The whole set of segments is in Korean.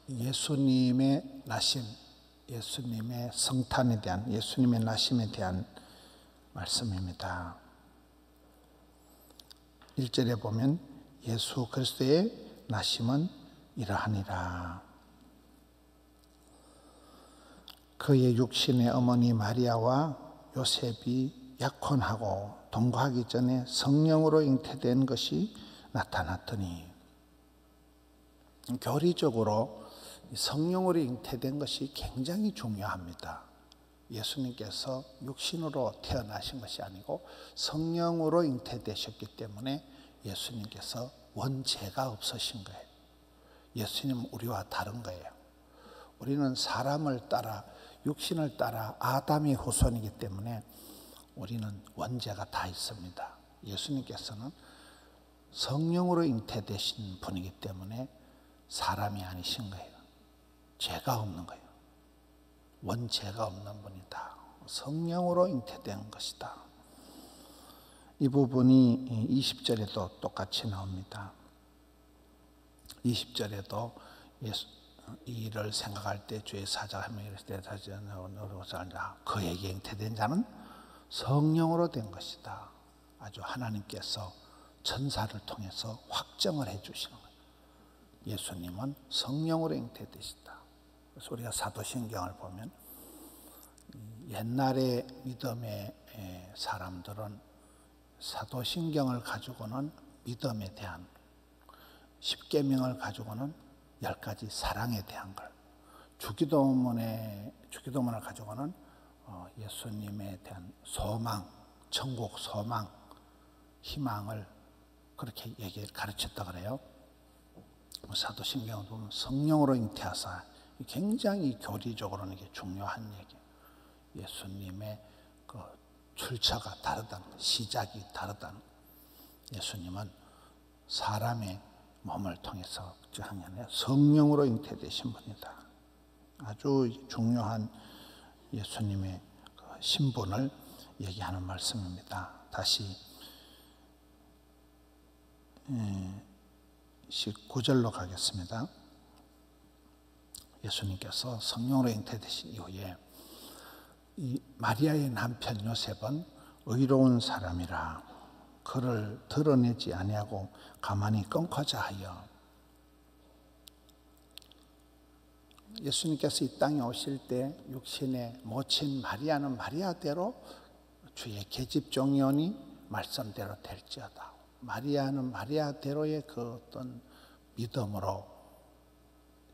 예수님의 나심, 예수님의 성탄에 대한, 예수님의 나심에 대한 말씀입니다. 1절에 보면 예수 그리스도의 나심은 이러하니라. 그의 육신의 어머니 마리아와 요셉이 약혼하고 동거하기 전에 성령으로 잉태된 것이 나타났더니, 교리적으로 성령으로 잉태된 것이 굉장히 중요합니다. 예수님께서 육신으로 태어나신 것이 아니고 성령으로 잉태되셨기 때문에 예수님께서 원죄가 없으신 거예요. 예수님은 우리와 다른 거예요. 우리는 사람을 따라, 육신을 따라 아담의 후손이기 때문에 우리는 원죄가 다 있습니다. 예수님께서는 성령으로 잉태되신 분이기 때문에 사람이 아니신 거예요. 죄가 없는 거예요. 원죄가 없는 분이다. 성령으로 잉태된 것이다. 이 부분이 20절에도 똑같이 나옵니다. 20절에도 이 일을 생각할 때 주의 사자가 한 명이 대답하지 않으라. 그에게 잉태된 자는 성령으로 된 것이다. 아주 하나님께서 천사를 통해서 확정을 해 주시는 거예요. 예수님은 성령으로 잉태되시다. 그래서 우리가 사도신경을 보면 옛날의 믿음의 사람들은 사도신경을 가지고는 믿음에 대한, 십계명을 가지고는 10가지 사랑에 대한 걸, 주기도문을 가지고는 예수님에 대한 소망, 천국 소망, 희망을 그렇게 가르쳤다 그래요. 사도신경을 보면 성령으로 잉태하사, 굉장히 교리적으로는 이게 중요한 얘기예요. 예수님의 그 출처가 다르다는, 시작이 다르다는. 예수님은 사람의 몸을 통해서 성령으로 잉태되신 분이다. 아주 중요한 예수님의 그 신분을 얘기하는 말씀입니다. 다시 19절로 가겠습니다. 예수님께서 성령으로 잉태되신 이후에 이 마리아의 남편 요셉은 의로운 사람이라 그를 드러내지 아니하고 가만히 끊고자 하여, 예수님께서 이 땅에 오실 때 육신의 모친 마리아는 마리아대로 주의 계집종이오니 말씀대로 될지어다. 마리아는 마리아대로의 그 어떤 믿음으로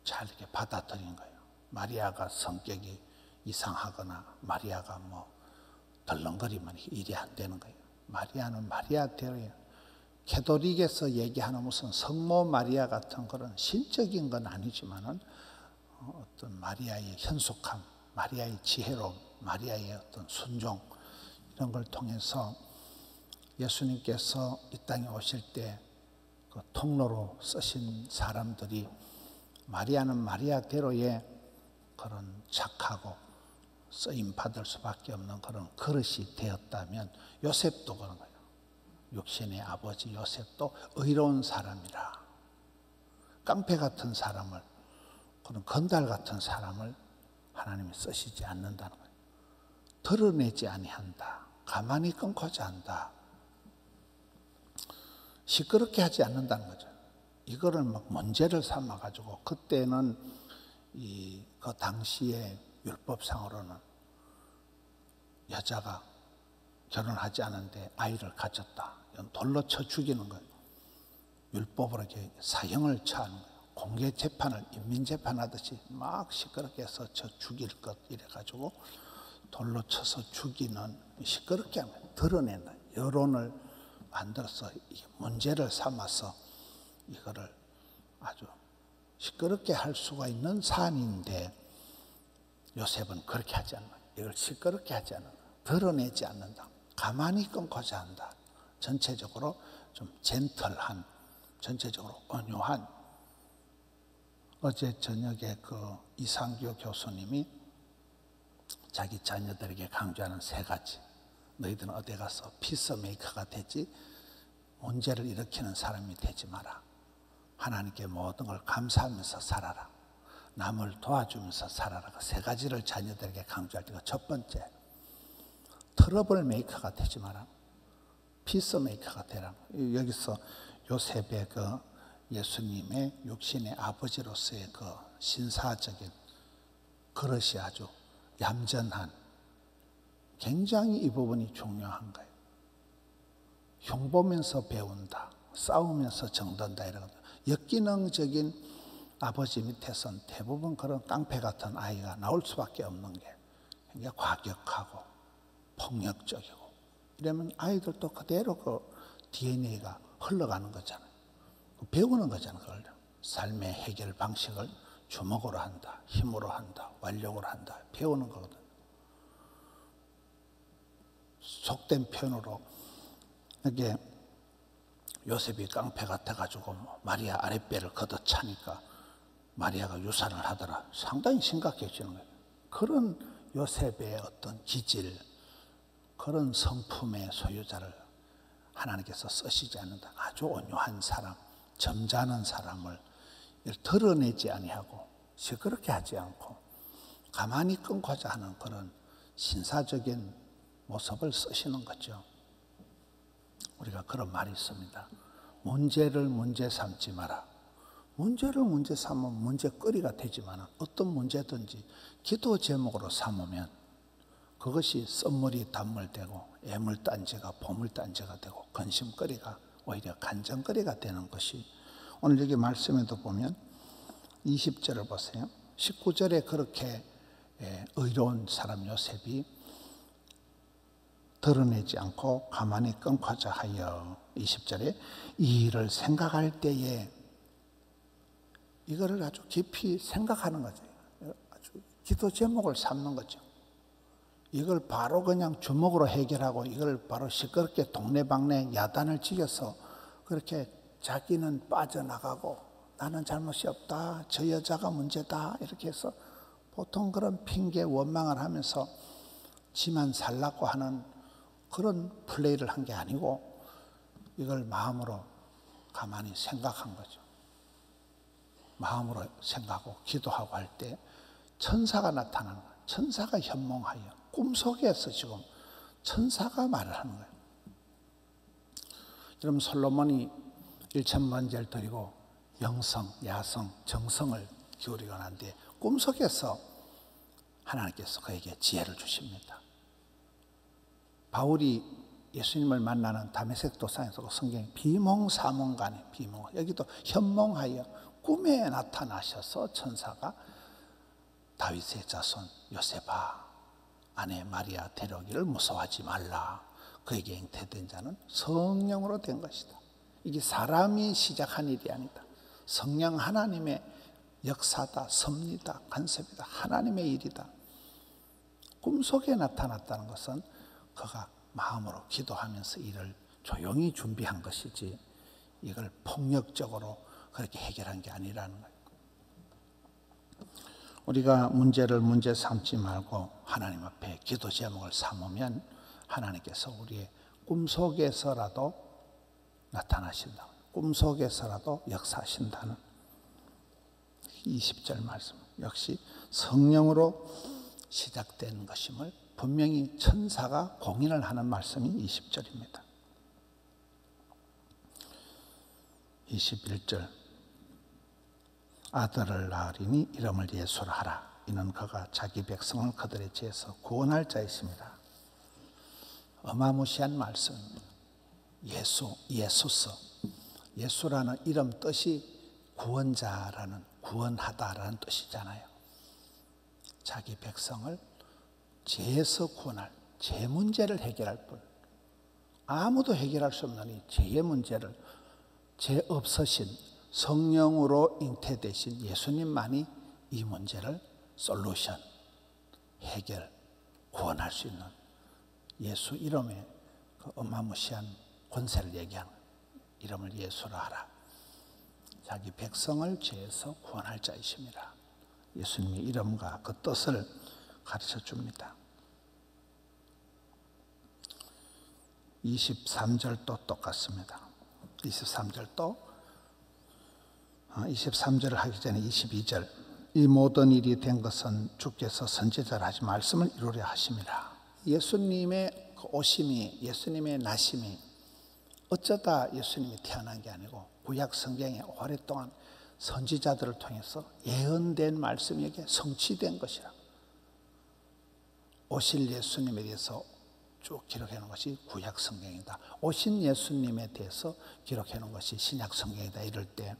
잘 이렇게 받아들인 거예요. 마리아가 성격이 이상하거나 마리아가 덜렁거리면 일이 안 되는 거예요. 마리아는 마리아대로예요. 캐톨릭에서 얘기하는 무슨 성모 마리아 같은 그런 신적인 건 아니지만은 어떤 마리아의 현숙함, 마리아의 지혜로움, 마리아의 어떤 순종, 이런 걸 통해서 예수님께서 이 땅에 오실 때 그 통로로 쓰신 사람들이 마리아는 마리아대로의 그런 착하고 쓰임 받을 수밖에 없는 그런 그릇이 되었다면, 요셉도 그런 거예요. 육신의 아버지 요셉도 의로운 사람이라, 깡패 같은 사람을, 그런 건달 같은 사람을 하나님이 쓰시지 않는다는 거예요. 드러내지 아니한다. 가만히 끊고자 한다. 시끄럽게 하지 않는다는 거죠. 이거를 문제를 삼아가지고, 그때는 그 당시에 율법상으로는 여자가 결혼하지 않은데 아이를 가졌다, 돌로 쳐 죽이는 거예요. 율법으로 이렇게 사형을 처하는 거예요. 공개 재판을 인민 재판하듯이 막 시끄럽게 해서 쳐 죽일 것 이래가지고 돌로 쳐서 죽이는, 시끄럽게 하는 거예요. 드러낸다. 여론을 만들어서 문제를 삼아서 이거를 아주 시끄럽게 할 수가 있는 사안인데, 요셉은 그렇게 하지 않는 거예요. 이걸 시끄럽게 하지 않는 거예요. 드러내지 않는다. 가만히 끊고자 한다. 전체적으로 좀 젠틀한, 전체적으로 온유한. 어제 저녁에 그 이상규 교수님이 자기 자녀들에게 강조하는 3가지. 너희들은 어디 가서 피스메이커가 되지 문제를 일으키는 사람이 되지 마라. 하나님께 모든 걸 감사하면서 살아라. 남을 도와주면서 살아라. 세 가지를 자녀들에게 강조할 때가 첫 번째, 트러블 메이커가 되지 마라. 피스 메이커가 되라. 여기서 요셉의 그 예수님의 육신의 아버지로서의 그 신사적인 그릇이 아주 얌전한, 굉장히 이 부분이 중요한 거예요. 흉보면서 배운다, 싸우면서 정든다 이런 역기능적인 아버지 밑에선 대부분 그런 깡패 같은 아이가 나올 수밖에 없는 게 굉장히 과격하고 폭력적이고 이러면 아이들도 그대로 그 DNA가 흘러가는 거잖아요. 배우는 거잖아요. 그걸. 삶의 해결 방식을 주먹으로 한다, 힘으로 한다, 완력으로 한다, 배우는 거거든. 속된 표현으로 이게 요셉이 깡패 같아가지고 마리아 아랫배를 걷어차니까 마리아가 유산을 하더라. 상당히 심각해지는 거예요. 그런 요셉의 어떤 기질, 그런 성품의 소유자를 하나님께서 쓰시지 않는다. 아주 온유한 사람, 점잖은 사람을 드러내지 아니하고 시끄럽게 하지 않고 가만히 끊고자 하는 그런 신사적인 모습을 쓰시는 거죠. 우리가 그런 말이 있습니다. 문제를 문제 삼지 마라. 문제를 문제 삼으면 문제거리가 되지만 어떤 문제든지 기도 제목으로 삼으면 그것이 썸물이 단물되고 애물단지가 보물단지가 되고 근심거리가 오히려 간증거리가 되는 것이 오늘 여기 말씀에도 보면 20절을 보세요. 19절에 그렇게 의로운 사람 요셉이 드러내지 않고 가만히 끊고자 하여 20절에 이 일을 생각할 때에 이거를 아주 깊이 생각하는 거죠. 아주 기도 제목을 삼는 거죠. 이걸 바로 그냥 주먹으로 해결하고 이걸 바로 시끄럽게 동네방네 야단을 치겨서 그렇게 자기는 빠져나가고 나는 잘못이 없다, 저 여자가 문제다 이렇게 해서 보통 그런 핑계 원망을 하면서 지만 살라고 하는 그런 플레이를 한 게 아니고 이걸 마음으로 가만히 생각한 거죠. 마음으로 생각하고 기도하고 할 때 천사가 나타나는 거예요. 천사가 현몽하여 꿈속에서 지금 천사가 말을 하는 거예요. 여러분 솔로몬이 1000번제를 드리고 영성, 야성, 정성을 기울이곤 한데 꿈속에서 하나님께서 그에게 지혜를 주십니다. 바울이 예수님을 만나는 다메섹 도상에서 성경에 비몽사몽간에 비몽, 여기도 현몽하여 꿈에 나타나셔서 천사가 다윗의 자손 요셉아 아내 마리아 데려오기를 무서워하지 말라. 그에게 잉태된 자는 성령으로 된 것이다. 이게 사람이 시작한 일이 아니다. 성령 하나님의 역사다, 섭리다, 간섭이다. 하나님의 일이다. 꿈속에 나타났다는 것은 그가 마음으로 기도하면서 일을 조용히 준비한 것이지 이걸 폭력적으로 그렇게 해결한 게 아니라는 거예요. 우리가 문제를 문제 삼지 말고 하나님 앞에 기도 제목을 삼으면 하나님께서 우리의 꿈속에서라도 나타나신다. 꿈속에서라도 역사하신다는 20절 말씀. 역시 성령으로 시작된 것임을 분명히 천사가 공인을 하는 말씀이 20절입니다. 21절 아들을 낳으리니 이름을 예수라 하라. 이는 그가 자기 백성을 그들의 죄에서 구원할 자이십니다. 어마무시한 말씀입니다. 예수서. 예수라는 이름 뜻이 구원자라는, 구원하다라는 뜻이잖아요. 자기 백성을 죄에서 구원할, 죄 문제를 해결할 분. 아무도 해결할 수 없는 이 죄의 문제를 죄 없으신 성령으로 잉태되신 예수님만이 이 문제를 솔루션, 해결, 구원할 수 있는 예수 이름의 그 어마무시한 권세를 얘기하는 이름을 예수라 하라. 자기 백성을 죄에서 구원할 자이십니다. 예수님의 이름과 그 뜻을 가르쳐 줍니다. 23절도 똑같습니다. 23절도 23절을 하기 전에 22절 이 모든 일이 된 것은 주께서 선지자를 하신 말씀을 이루려 하심이라. 예수님의 그 오심이, 예수님의 나심이 어쩌다 예수님이 태어난 게 아니고 구약 성경에 오랫동안 선지자들을 통해서 예언된 말씀이 이게 성취된 것이라. 오실 예수님에 대해서 쭉 기록해 놓은 것이 구약 성경이다. 오신 예수님에 대해서 기록해 놓은 것이 신약 성경이다. 이럴 때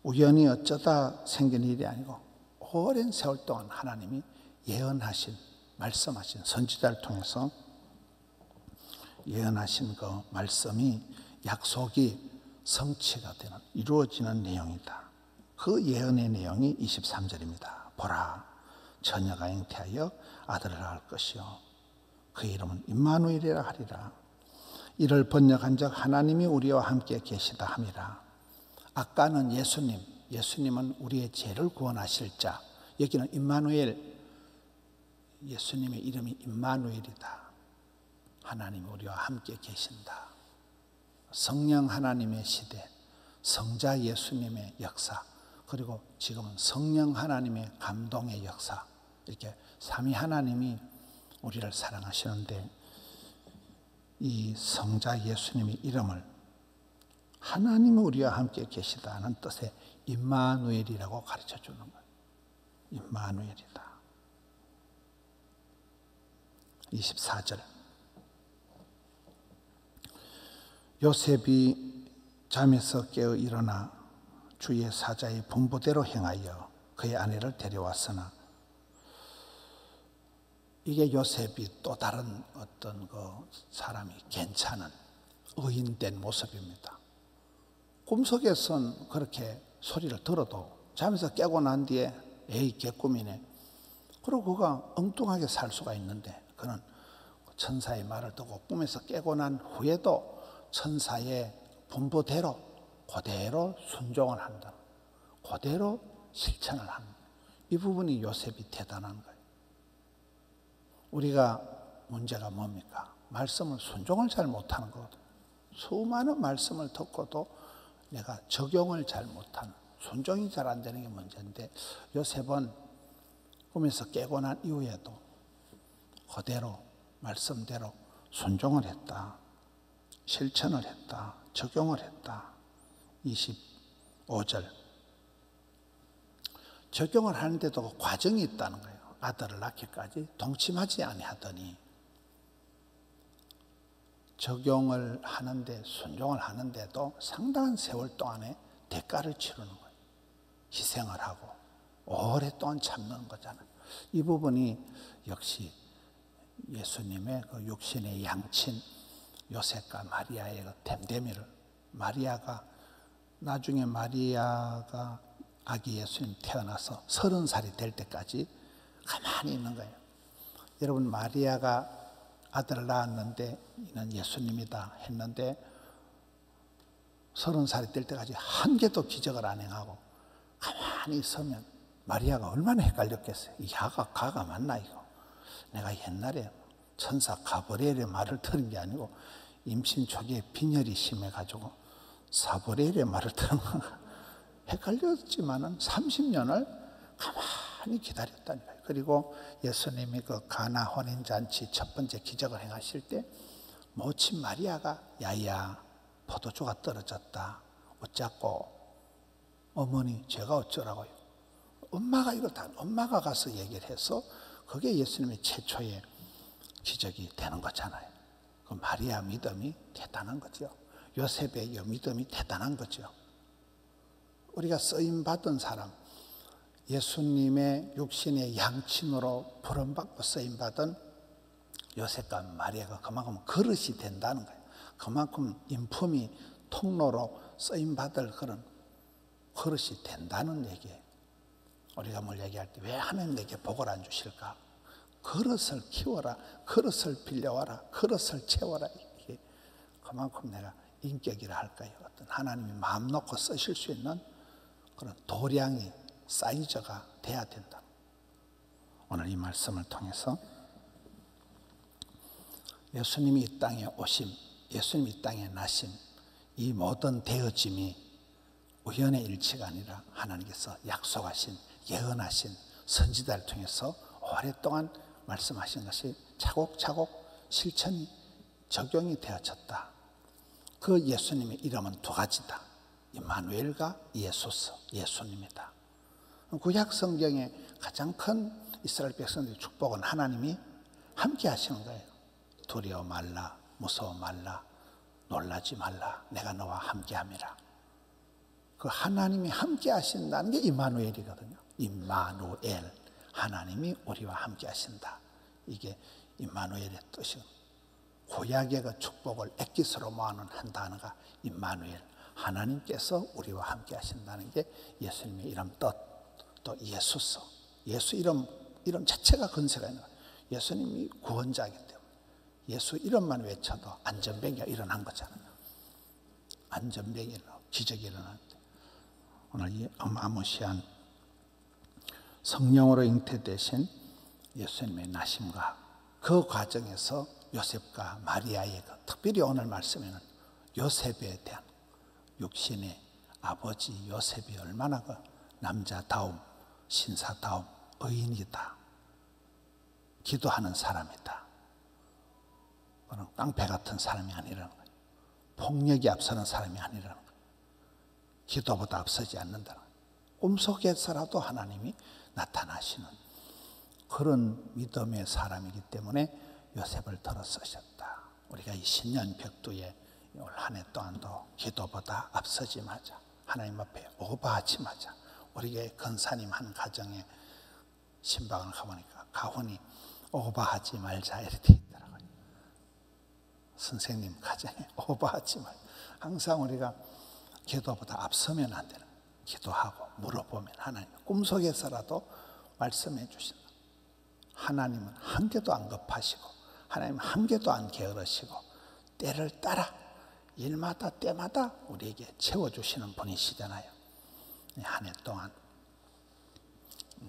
우연히 어쩌다 생긴 일이 아니고 오랜 세월 동안 하나님이 예언하신, 말씀하신 선지자를 통해서 예언하신 그 말씀이, 약속이 성취가 되는, 이루어지는 내용이다. 그 예언의 내용이 23절입니다. 보라, 처녀가 잉태하여 아들을 낳을 것이요 그 이름은 임마누엘이라 하리라. 이를 번역한 적 하나님이 우리와 함께 계시다 함이라. 아까는 예수님은 우리의 죄를 구원하실 자. 여기는 임마누엘, 예수님의 이름이 임마누엘이다. 하나님이 우리와 함께 계신다. 성령 하나님의 시대, 성자 예수님의 역사, 그리고 지금은 성령 하나님의 감동의 역사, 이렇게 삼위 하나님이 우리를 사랑하시는데 이 성자 예수님의 이름을 하나님이 우리와 함께 계시다는 뜻의 임마누엘이라고 가르쳐 주는 거예요. 임마누엘이다. 24절. 요셉이 잠에서 깨어 일어나 주의 사자의 분부대로 행하여 그의 아내를 데려왔으나, 이게 요셉이 또 다른 어떤 그 사람이 괜찮은 의인된 모습입니다. 꿈속에선 그렇게 소리를 들어도 잠에서 깨고 난 뒤에 에이 개꿈이네. 그리고 그가 엉뚱하게 살 수가 있는데 그는 천사의 말을 듣고 꿈에서 깨고 난 후에도 천사의 분부대로 그대로 순종을 한다. 그대로 실천을 한다. 이 부분이 요셉이 대단한 거예요. 우리가 문제가 뭡니까? 말씀을 순종을 잘 못하는 거거든요. 수많은 말씀을 듣고도 내가 적용을 잘 못하는, 순종이 잘 안 되는 게 문제인데, 요셉은 꿈에서 깨고 난 이후에도 그대로 말씀대로 순종을 했다. 실천을 했다. 적용을 했다. 25절. 적용을 하는데도 그 과정이 있다는 거예요. 아들을 낳기까지 동침하지 아니하더니, 적용을 하는데, 순종을 하는데도 상당한 세월 동안에 대가를 치르는 거예요. 희생을 하고 오랫동안 참는 거잖아요. 이 부분이 역시 예수님의 그 육신의 양친 요셉과 마리아의 그 댐댐이를, 나중에 마리아가 아기 예수님 태어나서 30살이 될 때까지 가만히 있는 거예요. 여러분, 마리아가 아들을 낳았는데 이는 예수님이다 했는데 30살이 될 때까지 한 개도 기적을 안 행하고 가만히 있으면 마리아가 얼마나 헷갈렸겠어요. 이 가가 맞나 이거. 내가 옛날에 천사 가브리엘의 말을 들은 게 아니고 임신 초기에 빈혈이 심해가지고 사브리엘의 말을 들은 건가. 헷갈렸지만은 30년을 가만히 기다렸다니까요. 그리고 예수님이 그 가나 혼인잔치 첫 번째 기적을 행하실 때 모친 마리아가 야야 포도주가 떨어졌다. 어쩌고 어머니 제가 어쩌라고요. 엄마가 가서 얘기를 해서 그게 예수님의 최초의 기적이 되는 거잖아요. 그 마리아 믿음이 대단한 거죠. 요셉의 믿음이 대단한 거죠. 우리가 쓰임받은 사람, 예수님의 육신의 양친으로 부름받고 쓰임받은 요셉과 마리아가 그만큼 그릇이 된다는 거예요. 그만큼 인품이 통로로 쓰임받을 그런 그릇이 된다는 얘기예요. 우리가 뭘 얘기할 때 왜 하나님 내게 복을 안 주실까? 그릇을 키워라, 그릇을 빌려와라, 그릇을 채워라. 이게 그만큼 내가 인격이라 할까요? 어떤 하나님이 마음 놓고 쓰실 수 있는 그런 도량이, 사이즈가 돼야 된다. 오늘 이 말씀을 통해서 예수님이 이 땅에 오심, 예수님이 이 땅에 나심, 이 모든 되어짐이 우연의 일치가 아니라 하나님께서 약속하신, 예언하신 선지자를 통해서 오랫동안 말씀하신 것이 차곡차곡 실천이 적용이 되어졌다. 그 예수님의 이름은 두 가지다. 임마누엘과 예수서, 예수님이다. 구약 성경의 가장 큰 이스라엘 백성들의 축복은 하나님이 함께 하시는 거예요. 두려워 말라, 무서워 말라, 놀라지 말라, 내가 너와 함께 함이라. 그 하나님이 함께 하신다는 게 임마누엘이거든요. 임마누엘, 하나님이 우리와 함께 하신다. 이게 임마누엘의 뜻이거든요. 구약의 그 축복을 액기스로 모아놓은 한 단어가 임마누엘, 하나님께서 우리와 함께 하신다는 게 예수님의 이름 뜻. 또 예수서, 예수 이름 자체가 근세가 있는 거예요. 예수님이 구원자이기 때문에 예수 이름만 외쳐도 안전병이가 일어난 거잖아요. 안전병이 일어나고 기적이 일어나는데, 오늘 이 어마무시한 성령으로 잉태되신 예수님의 나심과 그 과정에서 요셉과 마리아의 특별히 오늘 말씀에는 요셉에 대한, 육신의 아버지 요셉이 얼마나 그 남자다움, 신사다움, 의인이다, 기도하는 사람이다, 그런 깡패 같은 사람이 아니라는 거예요. 폭력이 앞서는 사람이 아니라는 거예요. 기도보다 앞서지 않는다는 거예요. 꿈속에서라도 하나님이 나타나시는 그런 믿음의 사람이기 때문에 요셉을 들어 쓰셨다. 우리가 이 신년 벽두에 올 한 해 동안도 기도보다 앞서지 마자, 하나님 앞에 오버하지 마자. 우리의 근사님 한 가정에 신방을 가보니까 가훈이 오버하지 말자 이렇게 있더라고요. 선생님 가정에 오버하지 말자. 항상 우리가 기도보다 앞서면 안 되는 거예요. 기도하고 물어보면 하나님 꿈속에서라도 말씀해 주신다. 하나님은 한 개도 안 급하시고 하나님은 한 개도 안 게으르시고 때를 따라 일마다 때마다 우리에게 채워주시는 분이시잖아요. 한 해 동안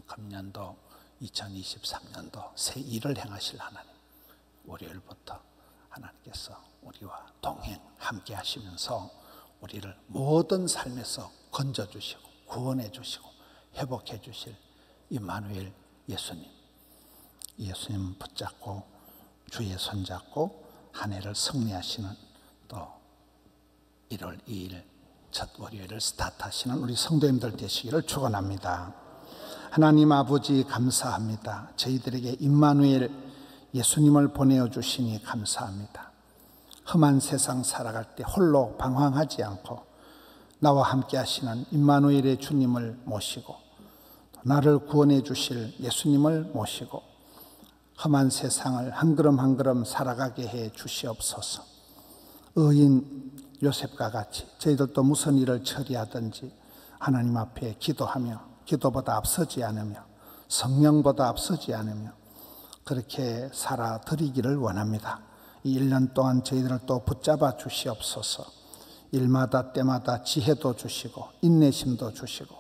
금년도 2023년도 새 일을 행하실 하나님, 월요일부터 하나님께서 우리와 동행 함께 하시면서 우리를 모든 삶에서 건져주시고 구원해 주시고 회복해 주실 임마누엘 예수님, 예수님 붙잡고 주의 손잡고 한 해를 승리하시는 또 1월 2일 첫 월요일을 스타트하시는 우리 성도님들 되시기를 축원합니다. 하나님 아버지 감사합니다. 저희들에게 임마누엘 예수님을 보내어 주시니 감사합니다. 험한 세상 살아갈 때 홀로 방황하지 않고 나와 함께 하시는 임마누엘의 주님을 모시고 나를 구원해 주실 예수님을 모시고 험한 세상을 한 걸음 한 걸음 살아가게 해 주시옵소서. 의인 요셉과 같이 저희들도 무슨 일을 처리하든지 하나님 앞에 기도하며 기도보다 앞서지 않으며 성령보다 앞서지 않으며 그렇게 살아드리기를 원합니다. 이 1년 동안 저희들을 또 붙잡아 주시옵소서. 일마다 때마다 지혜도 주시고 인내심도 주시고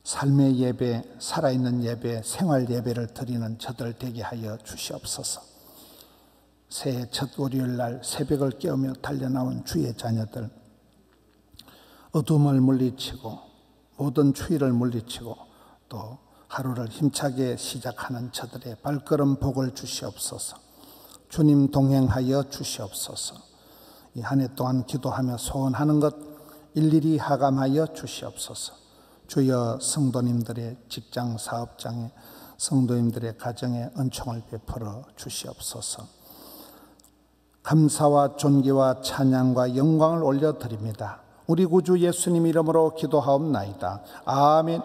삶의 예배, 살아있는 예배, 생활 예배를 드리는 저들 되게 하여 주시옵소서. 새해 첫 월요일 날 새벽을 깨우며 달려나온 주의 자녀들, 어둠을 물리치고 모든 추위를 물리치고 또 하루를 힘차게 시작하는 저들의 발걸음 복을 주시옵소서. 주님 동행하여 주시옵소서. 이 한 해 동안 기도하며 소원하는 것 일일이 하감하여 주시옵소서. 주여 성도님들의 직장 사업장에 성도님들의 가정에 은총을 베풀어 주시옵소서. 감사와 존귀와 찬양과 영광을 올려드립니다. 우리 구주 예수님 이름으로 기도하옵나이다. 아멘.